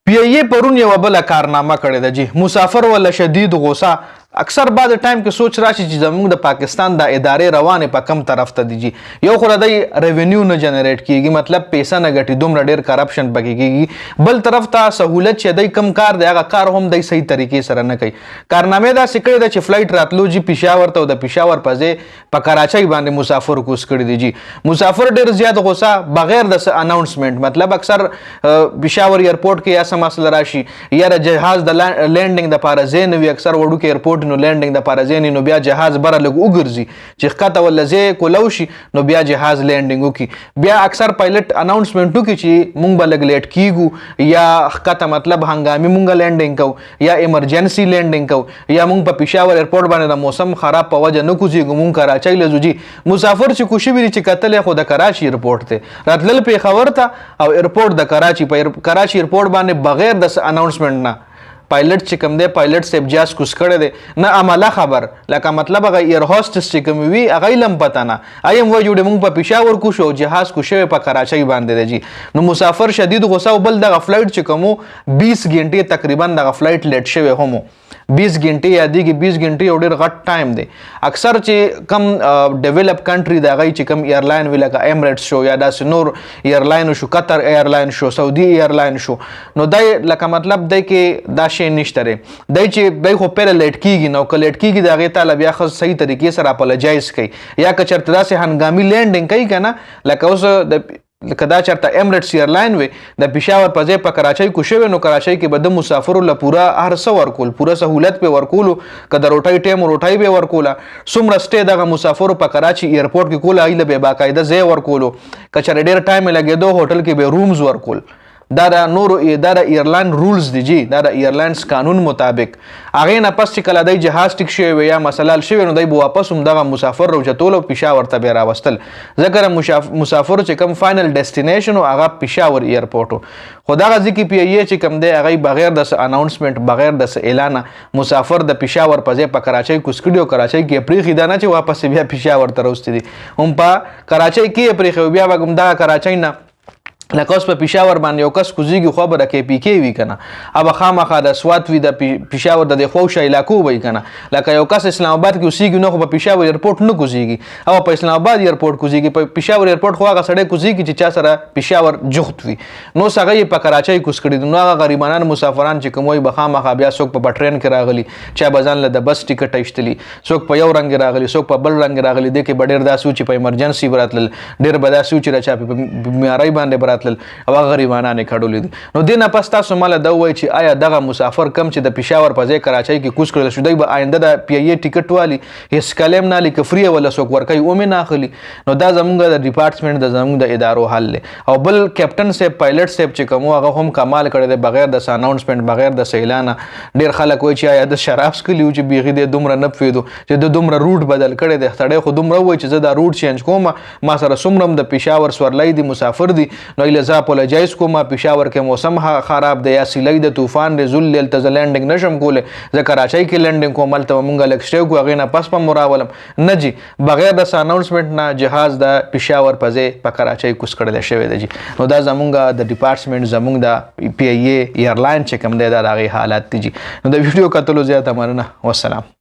پی ای پرون یو بل کارنامه کړې ده جی مسافر ولا شدید غوسه اکثر بعد ټایم کې سوچ راشي چې زموږ د پاکستان د ادارې روانې په کم طرف ته دي جی یو خو د ریونیو نه جنریټ کیږي مطلب پیسې نه ګټي دومره ډیر کرپشن پکې کیږي بل طرف ته سہولت چې دای کم کار دی هغه کار هم د صحیح طریقې سره نه کوي کارنامه دا سکړه د چې فلایټ راتلو جی پېښور ته د پېښور په ځای په کراچۍ باندې مسافر کوس کړی دی جی مسافر ډیر زیات غوسه بغیر د اناونسمنت مطلب اکثر پېښور ایرپورټ کې یا سم مسله راشي یا جهاز د لینډینګ د پاره زین وی اکثر وړو کې ایرپورټ نو لینډینګ د پاره زین نو بیا جهاز بره لګ وګرځي چې ښکته ولا زی کولو شي نو بیا جهاز لینډینګ وکي بیا اکثر پایلټ اناونسمنت وکي چې مونږ به لګ لیټ کیږو یا ښکته مطلب هنګامي مونږ لینډینګ کو یا ایمرجنسي لینډینګ کو یا مونږ په پېښور ایرپورټ باندې د موسم خراب په وجه نه کوزیږو مونږ کراچۍ لزو جی مسافر چې کوشي ویل چې کتل خو د کراچۍ ایرپورټ ته راتلل پېښور ته او ایرپورټ د کراچۍ په کراچۍ ایرپورټ باندې بغیر د اناونسمنت نه پایلټ چې کوم دی پایلټ سیب جاس کوس کړی دی نه عمله خبر لکه مطلب هغه ایر هوسټس چې کوم وي هغه لم پته نه ایم وای جوړ مونږ په پېښور کو شو جهاز کو شوی په کراچۍ باندې دی جی نو مسافر شدید غوسه بل دغه فلایټ چې کوم 20 غنټې تقریبا دغه فلایټ لیټ شوی هم 20 غنټې یا دیږي 20 غنټې یو ډېر غټ ټایم دی اکثر چې کم ډیولپ کنټری د هغې چې کم ایرلاین وي لکه ایمریټس شو یا داسې نور ایرلاین شو قطر ایرلاین شو سعودي ایرلاین شو نو دی لکه مطلب دی کې دا شی نشته دی چې دی خو پیله لیټ کیږي نو که لیټ کیږي د هغې تعالی بیا ښه صحیح طریقې سره اپلجایز کوي یا که چېرته داسې هنګامي لینډینګ کوي که نه لکه اوس د که دا چېرته ایمریټس ایرلاین وي د پېښور په ځای په کراچۍ کو شوی نو کراچۍ کې به د مسافرو له پوره هر څه ورکول پوره سهولت پې ورکولو که د روټۍ ټایم روټۍ به ورکوله څومره سټې دغه مسافرو په کراچۍ ایرپورټ کې کوله هغې له به باقاعده ځای ورکولو که چېرې ډېر ټایم یې لګېدو هوټل کې به رومز ورکول دا د نورو دا د ایرلاین رولز دي جی دا د ایرلاینز قانون مطابق هغې نه پس چې کله دی جهاز ټیک شوی وي یا مسله حل شوی نو دی به واپس هم دغه مسافر راوچتول او پېښور ته بیا راوستل ځکه مسافرو چې کوم فاینل ډیسټینیشن و هغه پېښور ایرپورټ و خو دغه ځای کې پی ای چې کوم دی هغې بغیر د اناونسمنت بغیر د اعلانه مسافر د پېښور په ځای په کراچۍ کوز کړي او کراچۍ کې یې پرېښي دا نه چې واپس بیا پېښور ته راوستي دي هم په کراچۍ کې یې پرېښی بیا به هم دغه کراچۍ نه لکه اوس په پېښور باندې یو کس کوزیږي خو به د کې پی کې وي که نه ابه خامخا د سوات وي د پېښور د دې خواوشا علاقو به وي که نه لکه یو کس اسلام آباد کې اوسېږي نو خو په پېښور ایرپورټ نه کوزیږي او په اسلام آباد ایرپورټ کوزیږي په پېښور ایرپورټ خو هغه سړی کوزیږي چې چا سره پېښور جغت وي نو اوس هغه یې په کراچۍ کوز کړي دي نو هغه غریبانان مسافران چې کوم وایي به خامخا بیا څوک په ټرین کې راغلي چا به ځان له د بس ټکټ ایستلي څوک په یو رنګ راغلي څوک په بل رنګ راغلي دې کې به ډېر داسې و چې په ایمرجنسي به راتلل ډېر به داسې و چې د چا په بیمارۍ باندې به راتلل او هغه غریبانان یې کډولي دي نو دې نه پس تاسو ماله دا ووایئ چې آیا دغه مسافر کم چې د پېښور په ځای کراچۍ کې کوز کړل شو دی به آینده د پی ای ټیکټ والي هېڅ کلی هم نه هلي که فری ولا څوک ورکوي اومې نه اخلي نو دا زموږ د ډپارټمنټ د زموږ د ادارو حل دی او بل کیپټن صاحب پایلټ صاحب چې کوم هغه هم کمال کړی دی بغیر د اناونسمنٹ بغیر د اعلانه ډېر خلک وایي چې آیا د شراب څښلي وو چې بیخي دی دومره نه پوهېدو چې د دومره روټ بدل کړی دی سړی خو دومره ووایي چې زه دا روټ چینج کوم ما سره څومره هم د پېښور سورلی دي مسافر دي نو هیله زه اپولوجایز کوم پېښور کې موسم خراب دی یا سیلۍ د طوفان دی زل دلته زه لینډینګ نشم کولی زه کراچۍ کې لینډینګ کوم هلته به مونږ لږ سټی کړو هغې نه پس به مو راولم نه جي بغیر د اناونسمنټ نه جهاز د پېښور په ځای په کراچۍ کوز کړلی شوی دی جي نو دا زمونږ د ډپارټمنټ زمونږ د پی ای ایرلاین چې کوم دی دا د هغې حالات دي جي نو د ویډیو کتلو زیاته مننه والسلام